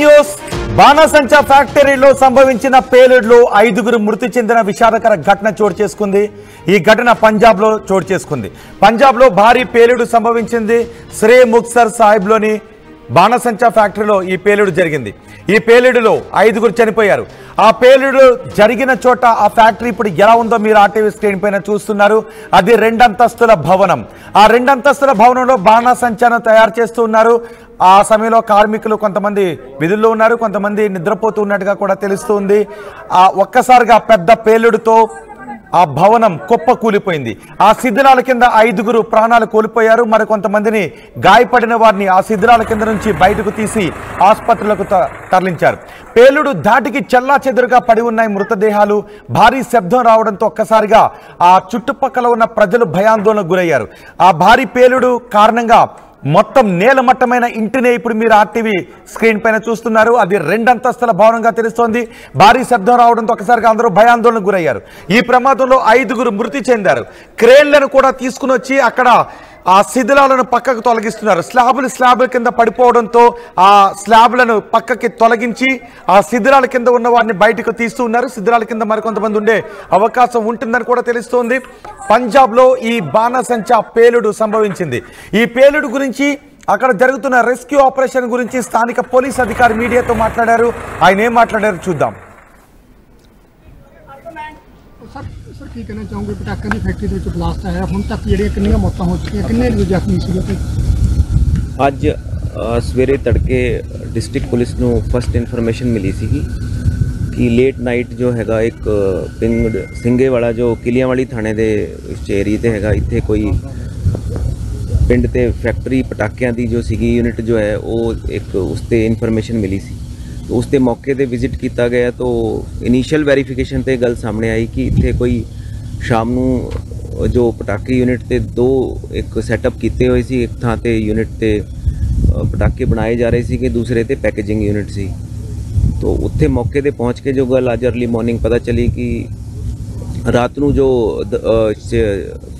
News బాణసంచా ఫ్యాక్టరీలో సంభవించిన పేలుడులో 5గురు మృతి చెందిన విషాదకర ఘటన చోటు చేసుకుంది. ఈ ఘటన పంజాబ్ లో చోటు చేసుకుంది. పంజాబ్ లో భారీ పేలుడు సంభవించింది. శ్రీ ముక్తసర్ సాహిబ్లోని బాణసంచా ఫ్యాక్టరీలో ఈ పేలుడు జరిగింది. ఈ పేలుడులో 5గురు చనిపోయారు. ఆ పేలుడు జరిగిన చోట ఆ ఫ్యాక్టరీ ఇప్పుడు ఎలా ఉందో మీరు ఆర్టీవీ స్క్రీన్ పైన చూస్తున్నారు. అది 2 అంతస్తుల భవనం. ఆ 2 అంతస్తుల భవనంలో బాణసంచాను తయారు చేస్తూ ఉన్నారు. ఆ సమయంలో కార్మికులు కొంతమంది విధుల్లో ఉన్నారు, కొంతమంది నిద్రపోతూ ఉన్నట్టుగా కూడా తెలుస్తుంది. ఒక్కసారిగా పెద్ద పేలుడుతో ఆ భవనం కుప్ప కూలిపోయింది. ఆ శిథిలాల కింద 5గురు ప్రాణాలు కోల్పోయారు. మరికొంతమందిని గాయపడిన వారిని ఆ శిథిలాల కింద నుంచి బయటకు తీసి ఆసుపత్రులకు తరలించారు. పేలుడు ధాటికి చెల్లాచెదురుగా పడి ఉన్నాయి మృతదేహాలు. భారీ శబ్దం రావడంతో ఒక్కసారిగా ఆ చుట్టుపక్కల ఉన్న ప్రజలు భయాందోళనకు గురయ్యారు. ఆ భారీ పేలుడు కారణంగా మొత్తం నేలమట్టమైన ఇంటినే ఇప్పుడు మీరు ఆర్టీవీ స్క్రీన్ పైన చూస్తున్నారు. అది 2 అంతస్తుల భవనంగా తెలుస్తోంది. భారీ శబ్దం రావడంతో ఒకసారిగా అందరూ భయాందోళనకు గురయ్యారు. ఈ ప్రమాదంలో 5గురు మృతి చెందారు. క్రేన్లను కూడా తీసుకుని వచ్చి అక్కడ ఆ శిథిలాలను పక్కకు తొలగిస్తున్నారు. స్లాబుల కింద పడిపోవడంతో ఆ స్లాబ్లను పక్కకి తొలగించి ఆ శిథిలాల కింద ఉన్న వారిని బయటకు తీస్తూ ఉన్నారు. శిథిలాల కింద మరికొంతమంది ఉండే అవకాశం ఉంటుందని కూడా తెలుస్తోంది. పంజాబ్ లో ఈ బాణసంచా పేలుడు సంభవించింది. ఈ పేలుడు గురించి, అక్కడ జరుగుతున్న రెస్క్యూ ఆపరేషన్ గురించి స్థానిక పోలీస్ అధికారి మీడియాతో మాట్లాడారు. ఆయన ఏం మాట్లాడారు చూద్దాం. सर की कहना चाहूँगी पटाखा की फैक्ट्री के ब्लास्ट आया हुण तक ਜਿਹੜੀਆਂ ਕਿੰਨੀਆਂ ਮੌਤਾਂ ਹੋ ਚੁੱਕੀਆਂ, ਕਿੰਨੇ ਲੋਕ ਜ਼ਖਮੀ ਸੀਗੇ? ਅੱਜ ਸਵੇਰੇ ਤੜਕੇ ਡਿਸਟ੍ਰਿਕਟ ਪੁਲਿਸ ਨੂੰ ਫਸਟ ਇਨਫੋਰਮੇਸ਼ਨ ਮਿਲੀ ਸੀਗੀ ਕਿ ਲੇਟ ਨਾਈਟ ਜੋ ਹੈਗਾ ਇੱਕ ਪਿੰਡ ਸਿੰਘੇ ਵਾਲਾ ਜੋ ਕਿਲਿਆਂਵਾਲੀ ਥਾਣੇ ਦੇ ਇਸ ਏਰੀਏ ਤੇ ਹੈਗਾ, ਇੱਥੇ ਕੋਈ ਪਿੰਡ ਤੇ ਫੈਕਟਰੀ ਪਟਾਕਿਆਂ ਦੀ ਜੋ ਸੀਗੀ ਯੂਨਿਟ ਜੋ ਹੈ ਉਹ ਇੱਕ ਉਸ ਤੇ ਇਨਫੋਰਮੇਸ਼ਨ ਮਿਲੀ ਸੀ। तो उसके मौके पर विजिट किया गया तो इनिशियल वेरीफिकेशन ते गल सामने आई कि इत्थे कोई शाम नूं जो पटाके यूनिट ते 2 एक सैटअप किए हुए सी, एक थां ते यूनिट ते पटाके बनाए जा रहे सी कि दूसरे ते पैकेजिंग यूनिट सी। तो उत्थे मौके ते पहुँच के जो गल अज अर्ली मॉर्निंग पता चली कि रात नूं जो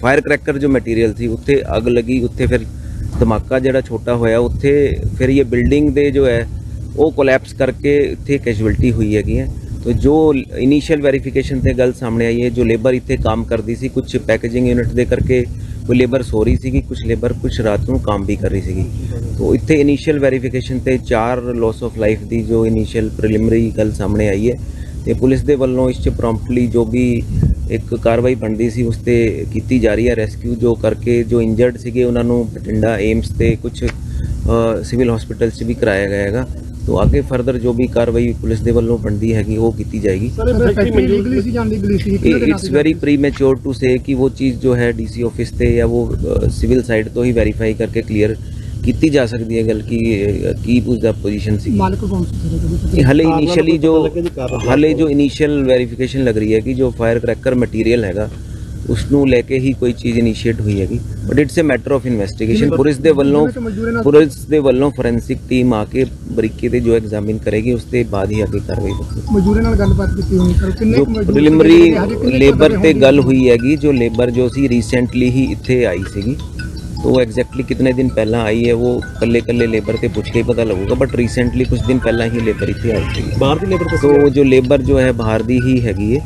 फायर क्रैकर जो मटीरियल सी उत्थे अग लगी, उत्थे फिर धमाका जिहड़ा छोटा होया, उत्थे फिर ये बिल्डिंग दे जो है वो कोलैप्स करके इत्थे कैजुअलिटी हुई हैगी है। तो जो इनिशियल वेरीफिकेशन ते गल सामने आई है, जो लेबर इत्थे काम करती सी, कुछ पैकेजिंग यूनिट दे करके कोई लेबर सो रही सी, कुछ लेबर कुछ रात को काम भी कर रही सी। तो इत्थे इनिशियल वेरीफिकेशन ते 4 लॉस ऑफ लाइफ दी जो इनिशियल प्रिलिमिनरी गल सामने आई है। तो पुलिस दे वल्लों इस प्रॉम्प्टली जो भी एक कार्रवाई बनती सी उस ते कीती जा रही है। रेस्क्यू जो करके जो इंजर्ड सीगे उन्हां नूं बठिंडा एम्स ते कुछ सिविल हॉस्पिटल च भी कराया गया हैगा। तो आगे फर्दर जो भी कार्रवाई पुलिस दे वल्लों बनती हैगी वो की जाएगी। इट्स वेरी प्रीमेच्योर टू से कि वो चीज़ जो है डीसी ऑफिस से या वो सिविल साइड तो ही वेरीफाई करके क्लीयर की जा सकती है गल की उसका पोजीशन सी। हाले जो इनिशियल वेरीफिकेशन लग रही है कि जो फायर क्रैकर मटीरियल हैगा उसनू लेके ही कोई चीज़ इनिशिएट हुई हैगी, but it's a matter of investigation. Police दे वल्लों फोरेंसिक टीम आके बरीकी ते जो एग्जामिन करेगी उसके बाद ही आगे कार्रवाई होगी। जो प्रिलिमिनरी लेबर ते गल हुई हैगी, जो लेबर जो सी रिसेंटली ही इत्थे आई सीगी, तो वो एग्जैक्टली कितने दिन पहला आई है वो कल्ले लेबर ते पूछ के ही पता लगेगा, बट रिसेंटली कुछ दिन पहला ही लेबर इत्थे आई थी। बाहर दी लेबर तो जो लेबर जो है बाहर दी ही हैगी है,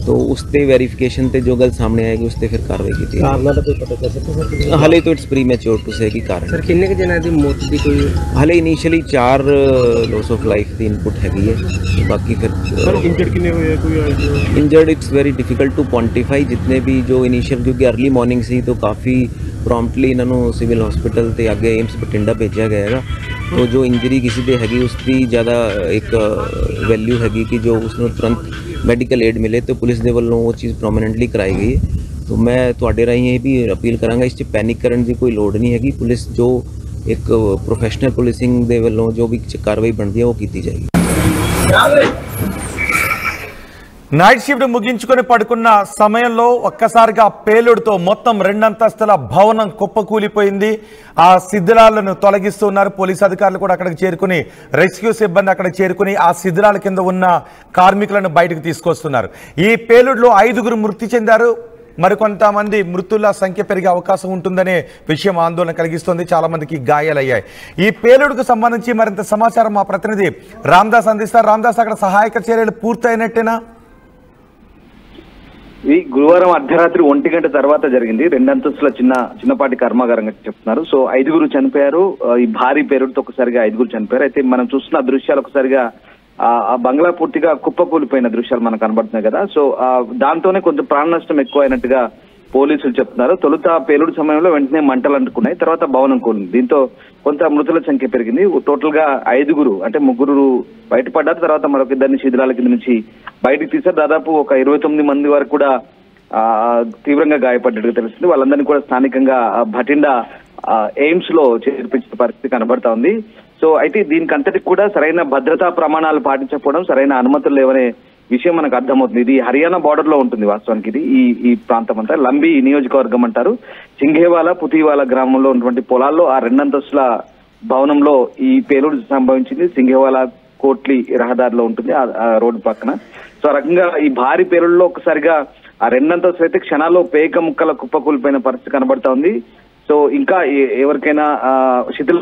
तो उसते वेरीफिकेशन ते जो गल सामने आएगी उसते फिर कार्रवाई की जाएगी। हाले तो इट्स प्रीमेच्योर टू से कि कारण सर किन्ने के जना दी मौत दी कोई हाले इनिशियली 4 लॉस ऑफ लाइफ दी इनपुट हैगी है। बाकी फिर सर इंजर्ड किन्ने हुए कोई injured it's very difficult to quantify. जितने भी जो इनिशियल क्योंकि अर्ली मॉर्निंग सी तो काफ़ी प्रॉम्प्टली इन्हों सिविल हॉस्पिटल ते आगे एम्स बठिंडा भेजा गया है। तो जो इंजरी किसी दे हैगी उसकी ज़्यादा एक वैल्यू हैगी कि जो उसनों तुरंत मैडिकल एड मिले, तो पुलिस दे वल्लों वो चीज़ प्रोमिनेंटली कराई गई है। तो मैं तुहाडे राहीं ये भी अपील करांगा इस पैनिक करने की कोई लोड़ नहीं हैगी। पुलिस जो एक प्रोफेशनल पुलिसिंग दे वल्लों जो भी कार्रवाई बनती है वो की जाएगी। నైట్ షిఫ్ట్ ముగించుకొని పడుకున్న సమయంలో ఒక్కసారిగా పేలుడుతో మొత్తం 2 అంతస్తుల భవనం కుప్పకూలిపోయింది. ఆ శిథిలాలను తొలగిస్తున్నారు. పోలీసు అధికారులు కూడా అక్కడికి చేరుకుని, రెస్క్యూ సిబ్బంది అక్కడ చేరుకుని ఆ శిథిలాల కింద ఉన్న కార్మికులను బయటకు తీసుకొస్తున్నారు. ఈ పేలుడులో 5గురు మృతి చెందారు. మరికొంతమంది మృతుల సంఖ్య పెరిగే అవకాశం ఉంటుందనే విషయం ఆందోళన కలిగిస్తోంది. చాలా మందికి గాయాలయ్యాయి. ఈ పేలుడుకు సంబంధించి మరింత సమాచారం మా ప్రతినిధి రామ్దాస్ అందిస్తారు. రామ్దాస్, అక్కడ సహాయక చర్యలు పూర్తయినట్టేనా? ఈ గురువారం అర్ధరాత్రి 1 గంట తర్వాత జరిగింది. 2 అంతస్తుల చిన్నపాటి కర్మాగారంగా చెప్తున్నారు. సో 5గురు చనిపోయారు. ఈ భారీ పేరుతో ఒకసారిగా 5గురు చనిపోయారు. అయితే మనం చూస్తున్న దృశ్యాలు ఒకసారిగా ఆ బంగ్లా పూర్తిగా కుప్పకూలిపోయిన దృశ్యాలు మనకు కనబడుతున్నాయి కదా. సో దాంతోనే కొంచెం ప్రాణ నష్టం ఎక్కువ అయినట్టుగా పోలీసులు చెప్తున్నారు. తొలుత పేలుడు సమయంలో వెంటనే మంటలు అంటుకున్నాయి, తర్వాత భవనం కూలింది. దీంతో కొంత మృతుల సంఖ్య పెరిగింది. టోటల్ గా 5గురు అంటే 3 బయటపడ్డారు. తర్వాత మరొక 2 శిథిలాల కింద నుంచి బయటకు తీశారు. దాదాపు ఒక 29 మంది వరకు కూడా తీవ్రంగా గాయపడ్డట్టుగా తెలుస్తుంది. వాళ్ళందరినీ కూడా స్థానికంగా భటిండా ఎయిమ్స్ లో చేర్పించిన పరిస్థితి కనబడతా ఉంది. సో అయితే దీనికి అంతటికి కూడా సరైన భద్రతా ప్రమాణాలు పాటించకపోవడం, సరైన అనుమతులు లేవనే విషయం మనకు అర్థమవుతుంది. ఇది హర్యానా బార్డర్ లో ఉంటుంది వాస్తవానికి. ఇది ఈ ప్రాంతం అంతా లంబి నియోజకవర్గం అంటారు. సింఘేవాలా పుతివాలా గ్రామంలో ఉన్నటువంటి పొలాల్లో ఆ 2 అంతస్తుల భవనంలో ఈ పేలుడు సంభవించింది. సింఘేవాలా కోట్లి రహదారిలో ఉంటుంది ఆ రోడ్డు పక్కన. సో ఆ రకంగా ఈ భారీ పేలుడులో ఒకసారిగా ఆ 2 అంతస్తులు అయితే క్షణాల్లో పేక ముక్కల కుప్పకూలిపోయిన పరిస్థితి కనబడతా ఉంది. సో ఇంకా ఎవరికైనా శిథిల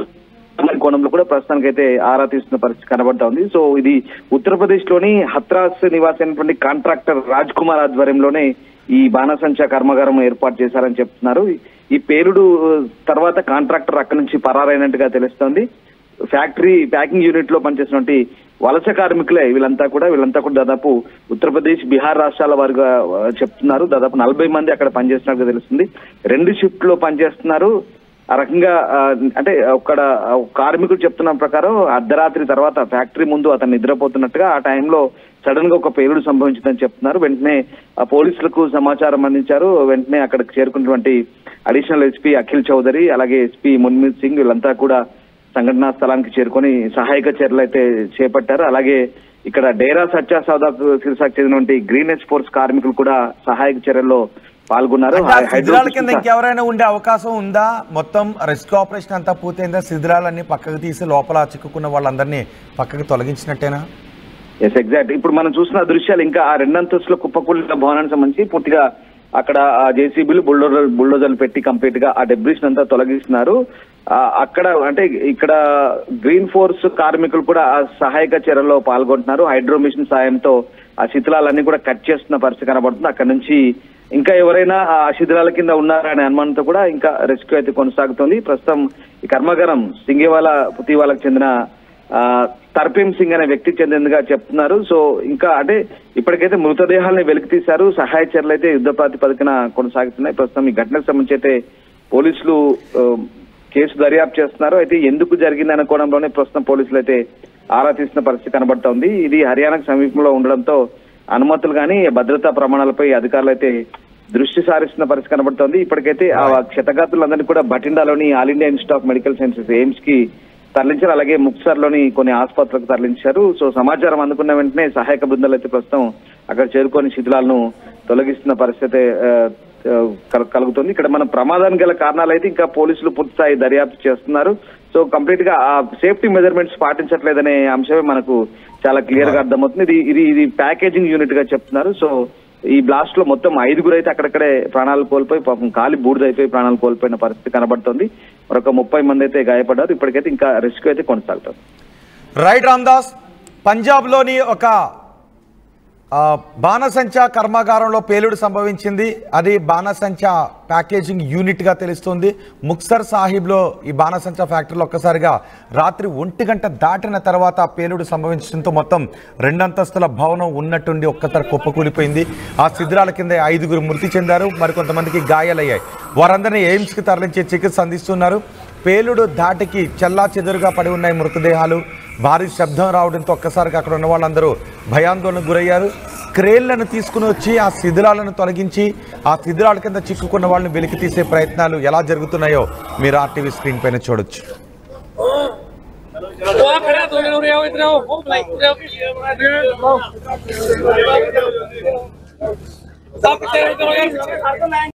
కోణంలో కూడా ప్రస్తుతానికైతే ఆరా తీస్తున్న పరిస్థితి కనబడతా ఉంది. సో ఇది ఉత్తరప్రదేశ్ లోని హత్రాస్ నివాసి అయినటువంటి కాంట్రాక్టర్ రాజ్ కుమార్ ఆధ్వర్యంలోనే ఈ బాణసంచా కర్మాగారం ఏర్పాటు చేశారని చెప్తున్నారు. ఈ పేలుడు తర్వాత కాంట్రాక్టర్ అక్కడి నుంచి పరారైనట్టుగా తెలుస్తోంది. ఫ్యాక్టరీ ప్యాకింగ్ యూనిట్ లో పనిచేసినటువంటి వలస కార్మికులే వీళ్ళంతా కూడా దాదాపు ఉత్తరప్రదేశ్, బీహార్ రాష్ట్రాల వారుగా చెప్తున్నారు. దాదాపు 40 మంది అక్కడ పనిచేస్తున్నట్టుగా తెలుస్తుంది. 2 షిఫ్ట్ లో పనిచేస్తున్నారు. ఆ రకంగా అంటే అక్కడ కార్మికులు చెప్తున్న ప్రకారం అర్ధరాత్రి తర్వాత ఫ్యాక్టరీ ముందు అతను నిద్రపోతున్నట్టుగా ఆ టైంలో సడన్ గా ఒక పేలుడు సంభవించిందని చెప్తున్నారు. వెంటనే పోలీసులకు సమాచారం అందించారు. వెంటనే అక్కడికి చేరుకున్నటువంటి అడిషనల్ ఎస్పీ అఖిల్ చౌదరి, అలాగే ఎస్పీ మున్మీత్ సింగ్ వీళ్ళంతా కూడా సంఘటనా స్థలానికి చేరుకొని సహాయక చర్యలు అయితే చేపట్టారు. అలాగే ఇక్కడ డేరా సచ్చా సౌదా సిరిసాకు చెందినటువంటి గ్రీనెస్ ఫోర్స్ కార్మికులు కూడా సహాయక చర్యల్లో పాల్గొన్నారు. శిథిలాల కింద ఇంకెవరైనా ఉండే అవకాశం ఉందా? మొత్తం రెస్క్యూ ఆపరేషన్ అంతా పూర్తయిందా? శిథిలాలన్నీ పక్కకు తీసి లోపల చిక్కుకున్న వాళ్ళందరినీ పక్కకు తొలగించినట్టేనా? Yes, exact. ఇప్పుడు మనం చూసిన దృశ్యాలు ఇంకా ఆ 2 అంతస్తుల కుప్పకూలిన భవనానికి సంబంధించి పూర్తిగా అక్కడ జేసీబీలు బుల్డోజర్లు పెట్టి కంప్లీట్ గా ఆ డెబ్రిస్ అంతా తొలగిస్తున్నారు. అక్కడ అంటే ఇక్కడ గ్రీన్ ఫోర్స్ కార్మికులు కూడా ఆ సహాయక చర్యల్లో పాల్గొంటున్నారు. హైడ్రో మిషన్ సాయంతో ఆ శిథిలాలన్నీ కూడా కట్ చేస్తున్న పరిస్థితి కనబడుతుంది. అక్కడ నుంచి ఇంకా ఎవరైనా ఆ శిథిలాల కింద ఉన్నారనే అనుమానంతో కూడా ఇంకా రెస్క్యూ అయితే కొనసాగుతుంది. ప్రస్తుతం ఈ కర్మాగారం సింఘేవాలా పుతివాలకు చెందిన తర్పీమ్ సింగ్ అనే వ్యక్తికి చెందినదిగా చెప్తున్నారు. సో ఇంకా అంటే ఇప్పటికైతే మృతదేహాలని వెలికి తీశారు. సహాయ చర్యలు అయితే యుద్ధ ప్రాతిపదికన కొనసాగుతున్నాయి. ప్రస్తుతం ఈ ఘటనకు సంబంధించి అయితే పోలీసులు కేసు దర్యాప్తు చేస్తున్నారు. అయితే ఎందుకు జరిగింది అనుకోవడంలోనే ప్రస్తుతం పోలీసులు అయితే ఆరా తీస్తున్న పరిస్థితి కనబడతా ఉంది. ఇది హర్యానాకు సమీపంలో ఉండడంతో అనుమతులు కానీ భద్రతా ప్రమాణాలపై అధికారులు అయితే దృష్టి సారిస్తున్న పరిస్థితి కనబడుతోంది. ఇప్పటికైతే ఆ క్షతగాత్రులందరినీ కూడా బఠిండాలోని all India institute of medical sciences AIIMS కి తరలించారు. అలాగే ముక్సర్ లోని కొన్ని ఆసుపత్రులకు తరలించారు. సో సమాచారం అందుకున్న వెంటనే సహాయక బృందాలు అయితే ప్రస్తుతం అక్కడ చేరుకొని శిథిలాలను తొలగిస్తున్న పరిస్థితి కలుగుతుంది. ఇక్కడ మన ప్రమాదానికి గల కారణాలు అయితే ఇంకా పోలీసులు పూర్తిస్థాయి దర్యాప్తు చేస్తున్నారు. సో కంప్లీట్ గా ఆ సేఫ్టీ మెజర్మెంట్స్ పాటించట్లేదనే అంశమే మనకు చాలా క్లియర్ గా అర్థమవుతుంది. ఇది ప్యాకేజింగ్ యూనిట్ గా చెప్తున్నారు. సో ఈ బ్లాస్ట్ లో మొత్తం 5గురు అయితే అక్కడక్కడే ప్రాణాలు కోల్పోయి పాపం కాలి బూడిదైపోయి ప్రాణాలు కోల్పోయిన పరిస్థితి కనబడుతుంది. మరొక 30 మంది అయితే గాయపడ్డారు. ఇప్పటికైతే ఇంకా రెస్క్యూ అయితే కొనసాగుతుంది. రైట్ రామ్దాస్, పంజాబ్ లోని ఒక బాణసంచా కర్మాగారంలో పేలుడు సంభవించింది. అది బాణసంచా ప్యాకేజింగ్ యూనిట్ గా తెలుస్తుంది. ముక్సర్ సాహిబ్లో ఈ బాణసంచా ఫ్యాక్టరీలో ఒక్కసారిగా రాత్రి 1 గంట దాటిన తర్వాత పేలుడు సంభవించడంతో మొత్తం 2 అంతస్తుల భవనం ఉన్నట్టుండి ఒక్కసారి కుప్పకూలిపోయింది. ఆ శిథిలాల కింద 5గురు మృతి చెందారు. మరికొంతమందికి గాయాలయ్యాయి. వారందరినీ ఎయిమ్స్ కి తరలించి చికిత్స అందిస్తున్నారు. పేలుడు ధాటికి చెల్లా చెదురుగా పడి ఉన్నాయి మృతదేహాలు. భారీ శబ్దం రావడంతో ఒక్కసారిగా అక్కడ ఉన్న వాళ్ళందరూ భయాందోళనకు గురయ్యారు. క్రేన్లను తీసుకుని వచ్చి ఆ శిథిలాలను తొలగించి ఆ శిథిలాల కింద చిక్కుకున్న వాళ్ళని వెలికి తీసే ప్రయత్నాలు ఎలా జరుగుతున్నాయో మీరు RTV స్క్రీన్ పైన చూడొచ్చు.